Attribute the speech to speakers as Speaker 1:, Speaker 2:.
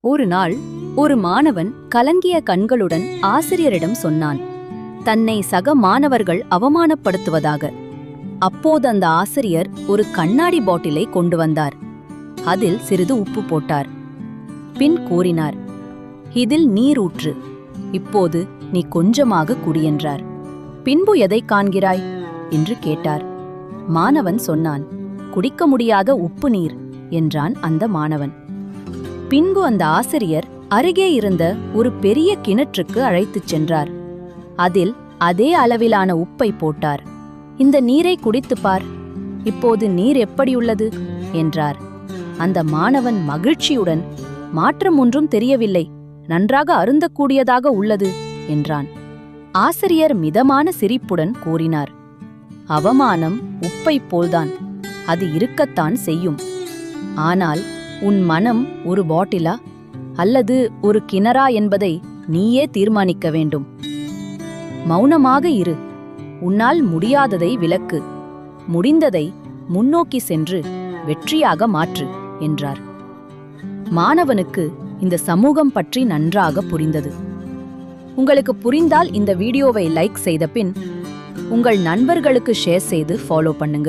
Speaker 1: ஒரு நாள் ஒரு மாணவன் கலங்கிய கண்களுடன் ஆசிரியரிடம் சொன்னான், தன்னை சக மாணவர்கள் அவமானப்படுத்துவதாக. அப்போது அந்த ஆசிரியர் ஒரு கண்ணாடி பாட்டிலை கொண்டு வந்தார். அதில் சிறிது உப்பு போட்டார். பின் கூறினார், இதில் நீர் ஊற்று. இப்போது நீ கொஞ்சமாக குடி என்றார். பின்பு எதை காண்கிறாய் என்று கேட்டார். மாணவன் சொன்னான், குடிக்க முடியாத உப்பு நீர் என்றான் அந்த மாணவன். பின்பு அந்த ஆசிரியர் அருகே இருந்த ஒரு பெரிய கிணற்றுக்கு அழைத்துச் சென்றார். அதில் அதே அளவிலான உப்பை போட்டார். இந்த நீரை குடித்துப் பார், இப்போது நீர் எப்படியுள்ளது என்றார். அந்த மாணவன் மகிழ்ச்சியுடன், மாற்றம் ஒன்றும் தெரியவில்லை, நன்றாக அருந்தக்கூடியதாக உள்ளது என்றான். ஆசிரியர் மிதமான சிரிப்புடன் கூறினார், அவமானம் உப்பைப் போல்தான், அது இருக்கத்தான் செய்யும். ஆனால் உன் மனம் ஒரு பாட்டிலா அல்லது ஒரு கிணறா என்பதை நீயே தீர்மானிக்க வேண்டும். மௌனமாக இரு, உன்னால் முடியாததை விலக்கு, முடிந்ததை முன்னோக்கி சென்று வெற்றியாக மாற்று என்றார். மாணவனுக்கு இந்த சமூகம் பற்றி நன்றாக புரிந்தது. உங்களுக்கு புரிந்தால் இந்த வீடியோவை லைக் செய்த பின் உங்கள் நண்பர்களுக்கு ஷேர் செய்து ஃபாலோ பண்ணுங்க.